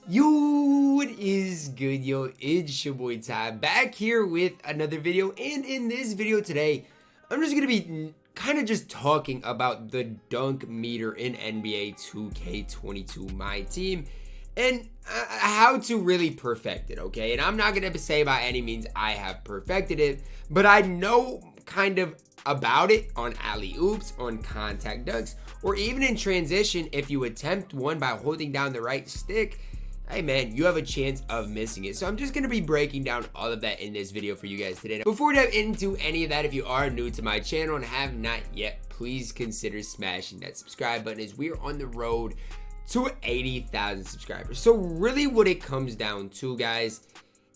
Yo, what is good, yo? It's your boy Ty, back here with another video, and in this video today, I'm just gonna be kind of just talking about the dunk meter in NBA 2K22 MyTeam, and how to really perfect it, okay? And I'm not gonna say by any means I have perfected it, but I know kind of about it on alley-oops, on contact dunks, or even in transition. If you attempt one by holding down the right stick, hey man, you have a chance of missing it. So I'm just going to be breaking down all of that in this video for you guys today. Now, before we dive into any of that, if you are new to my channel and have not yet, please consider smashing that subscribe button, as we are on the road to 80,000 subscribers. So really what it comes down to, guys,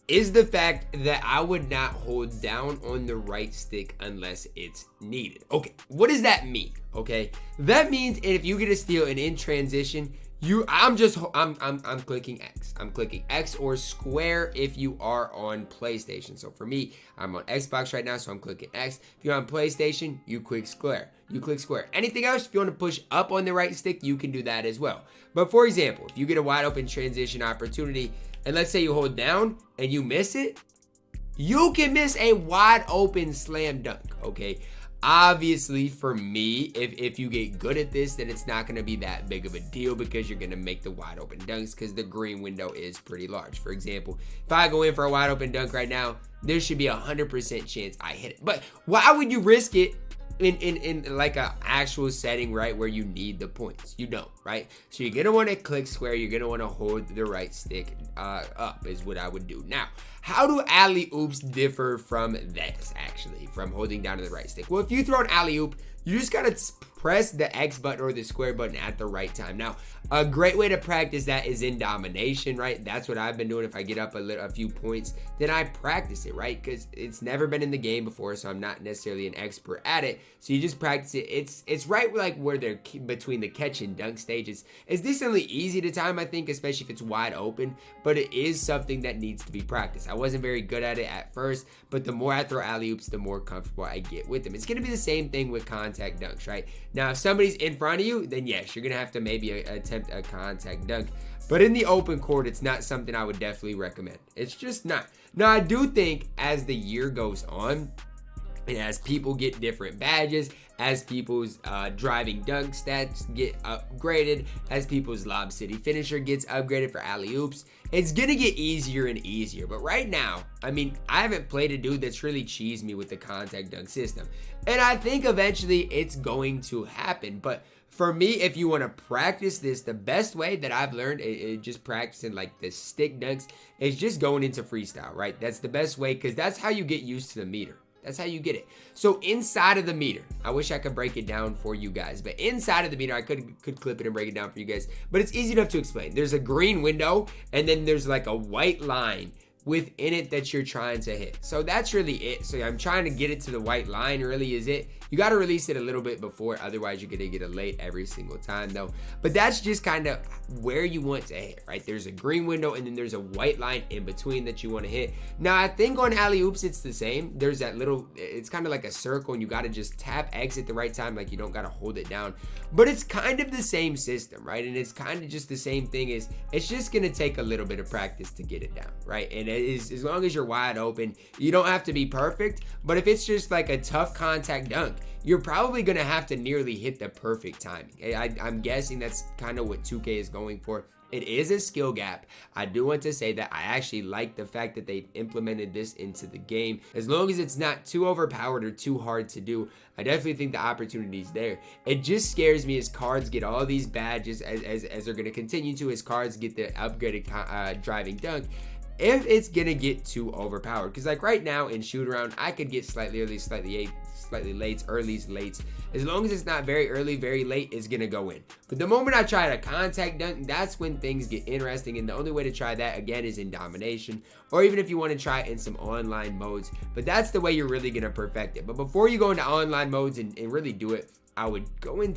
is the fact that I would not hold down on the right stick unless it's needed. Okay, what does that mean? Okay, that means if you get a steal and in transition, I'm clicking X. I'm clicking X or square if you are on PlayStation. So for me, I'm on Xbox right now, so I'm clicking X. If you're on PlayStation, you click square. Anything else, if you want to push up on the right stick, you can do that as well. But for example, if you get a wide open transition opportunity, and let's say you hold down and you miss it, you can miss a wide open slam dunk, okay? Obviously, for me, if you get good at this, then it's not going to be that big of a deal, because you're going to make the wide open dunks because the green window is pretty large. For example, if I go in for a wide open dunk right now, there should be a 100% chance I hit it. But why would you risk it in like a actual setting, right, where you need the points? You don't, right? So you're gonna want to click square. You're gonna want to hold the right stick up is what I would do. Now, how do alley-oops differ from this, actually, from holding down to the right stick? Well, if you throw an alley-oop, you just gotta press the X button or the square button at the right time. Now, a great way to practice that is in domination, right? That's what I've been doing. If I get up a few points, then I practice it, right? Because it's never been in the game before, so I'm not necessarily an expert at it. So you just practice it. It's right like where they're between the catch and dunk stages. It's decently easy to time, I think, especially if it's wide open, but it is something that needs to be practiced. I wasn't very good at it at first, but the more I throw alley-oops, the more comfortable I get with them. It's going to be the same thing with contact dunks, right? Now, if somebody's in front of you, then yes, you're going to have to maybe attempt a contact dunk. But in the open court, it's not something I would definitely recommend. It's just not. Now, I do think as the year goes on, and as people get different badges, as people's driving dunk stats get upgraded, as people's Lob City finisher gets upgraded for alley-oops, it's gonna get easier and easier. But right now, I mean, I haven't played a dude that's really cheesed me with the contact dunk system. And I think eventually it's going to happen. But for me, if you want to practice this, the best way that I've learned is just practicing like the stick dunks is just going into freestyle, right? That's the best way, because that's how you get used to the meter. That's how you get it. So inside of the meter, I wish I could break it down for you guys, but inside of the meter, I could clip it and break it down for you guys, but it's easy enough to explain. There's a green window, and then there's like a white line within it that you're trying to hit. So that's really it. So I'm trying to get it to the white line, really is it. You got to release it a little bit before, otherwise you're going to get a late every single time though. But that's just kind of where you want to hit, right? There's a green window, and then there's a white line in between that you want to hit. Now, I think on alley-oops, it's the same. There's that little, it's kind of like a circle, and you got to just tap X at the right time. Like, you don't got to hold it down, but it's kind of the same system, right? And it's kind of just the same thing. Is it's just going to take a little bit of practice to get it down, right? And it is, as long as you're wide open, you don't have to be perfect, but if it's just like a tough contact dunk, you're probably going to have to nearly hit the perfect timing. I'm guessing that's kind of what 2K is going for. It is a skill gap. I do want to say that I actually like the fact that they've implemented this into the game. As long as it's not too overpowered or too hard to do, I definitely think the opportunity is there. It just scares me as cards get all these badges, as they're going to continue to, as cards get the upgraded driving dunk, if it's gonna get too overpowered. Because like right now in shoot around, I could get slightly early, slightly late, early's late. As long as it's not very early, very late, it's gonna go in. But the moment I try to contact dunk, that's when things get interesting. And the only way to try that, again, is in domination, or even if you want to try it in some online modes. But that's the way you're really gonna perfect it. But before you go into online modes and really do it, I would go in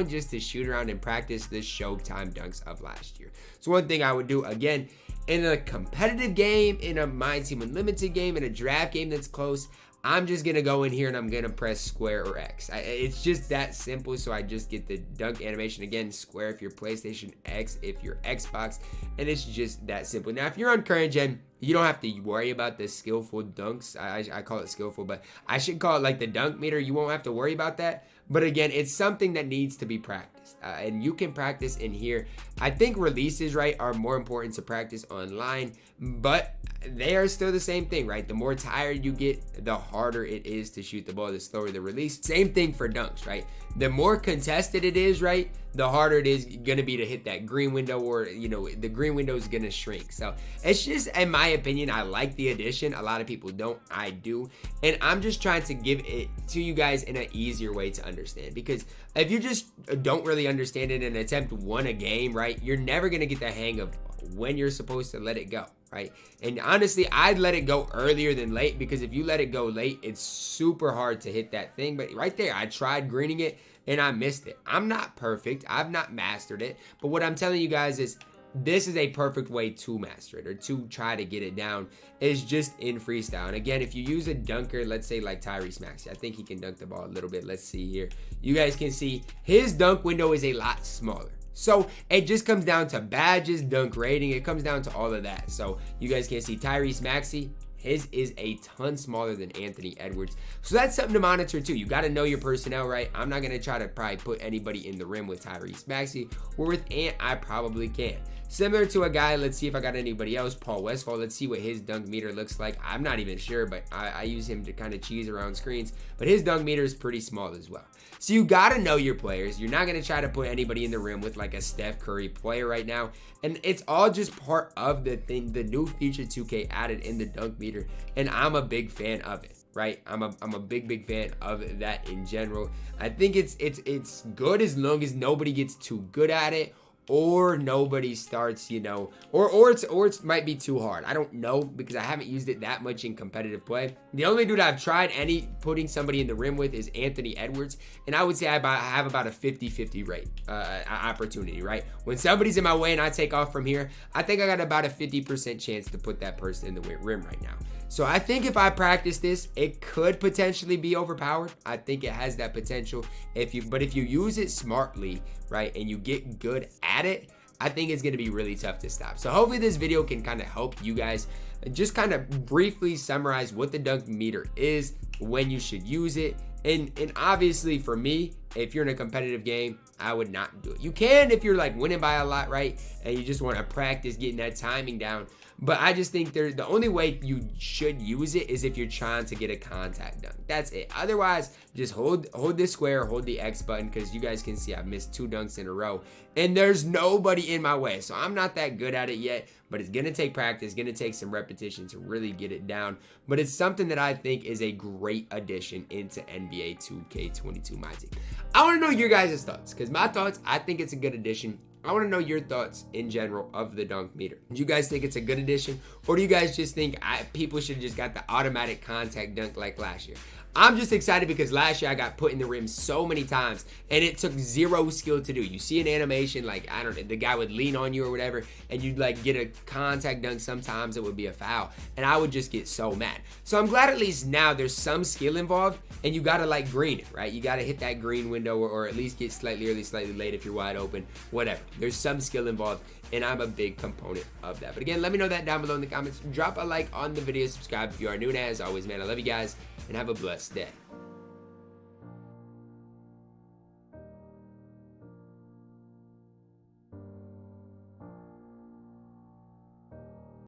just to shoot around and practice the Showtime dunks of last year. So one thing I would do, again, in a competitive game, in a MyTeam Unlimited game, in a draft game that's close, I'm just gonna go in here and I'm gonna press square or X. It's just that simple, so I just get the dunk animation. Again, square if you're PlayStation, X if you're Xbox, and it's just that simple. Now, if you're on current gen, you don't have to worry about the skillful dunks. I call it skillful, but I should call it like the dunk meter. You won't have to worry about that. But again, it's something that needs to be practiced, and you can practice in here. I think releases, right, are more important to practice online, but they are still the same thing, right? The more tired you get, the harder it is to shoot the ball, the slower the release. Same thing for dunks, right? The more contested it is, right, the harder it is going to be to hit that green window, or, you know, the green window is going to shrink. So it's just, in my opinion, I like the addition. A lot of people don't. I do. And I'm just trying to give it to you guys in an easier way to understand, because if you just don't really understand it and attempt one a game, right, you're never going to get the hang of when you're supposed to let it go, right? And honestly, I'd let it go earlier than late, because if you let it go late, it's super hard to hit that thing. But right there, I tried greening it and I missed it. I'm not perfect. I've not mastered it. But what I'm telling you guys is, this is a perfect way to master it, or to try to get it down, is just in freestyle. And again, if you use a dunker, let's say like Tyrese Maxey, I think he can dunk the ball a little bit. Let's see here. You guys can see his dunk window is a lot smaller. So it just comes down to badges, dunk rating. It comes down to all of that. So you guys can see Tyrese Maxey, his is a ton smaller than Anthony Edwards. So that's something to monitor too. You got to know your personnel, right? I'm not going to try to probably put anybody in the rim with Tyrese Maxey, or with Ant, I probably can. Similar to a guy, let's see if I got anybody else, Paul Westphal. Let's see what his dunk meter looks like. I'm not even sure, but I use him to kind of cheese around screens. But his dunk meter is pretty small as well. So you got to know your players. You're not going to try to put anybody in the rim with like a Steph Curry player right now. And it's all just part of the thing, the new feature 2K added in the dunk meter. And I'm a big fan of it, right? I'm a big fan of that in general. I think it's good as long as nobody gets too good at it, or nobody starts, you know, or it might be too hard. I don't know, because I haven't used it that much in competitive play. The only dude I've tried putting somebody in the rim with is Anthony Edwards, and I would say I have about a 50-50 rate opportunity, right? When somebody's in my way and I take off from here, I think I got about a 50% chance to put that person in the rim right now. So I think if I practice this, it could potentially be overpowered. I think it has that potential. But if you use it smartly, right, and you get good at it, I think it's going to be really tough to stop. So hopefully this video can kind of help you guys just kind of briefly summarize what the dunk meter is, when you should use it. And obviously for me, if you're in a competitive game, I would not do it. You can if you're like winning by a lot, right, and you just want to practice getting that timing down. But I just think the only way you should use it is if you're trying to get a contact dunk. That's it. Otherwise, just hold this square, hold the X button, because you guys can see I've missed 2 dunks in a row, and there's nobody in my way. So I'm not that good at it yet, but it's going to take practice, it's going to take some repetition to really get it down. But it's something that I think is a great addition into NBA 2K22 MyTeam. I want to know your guys' thoughts, because my thoughts, I think it's a good addition. I want to know your thoughts in general of the dunk meter. Do you guys think it's a good addition, or do you guys just think people should have just got the automatic contact dunk like last year? I'm just excited because last year I got put in the rim so many times and it took zero skill to do. You see an animation, like, I don't know, the guy would lean on you or whatever, and you'd like get a contact dunk. Sometimes it would be a foul, and I would just get so mad. So I'm glad at least now there's some skill involved, and you gotta like green it, right? You gotta hit that green window, or at least get slightly early, slightly late if you're wide open, whatever. There's some skill involved, and I'm a big component of that. But again, let me know that down below in the comments. Drop a like on the video, subscribe if you are new, and as always, man, I love you guys, and have a blessed day.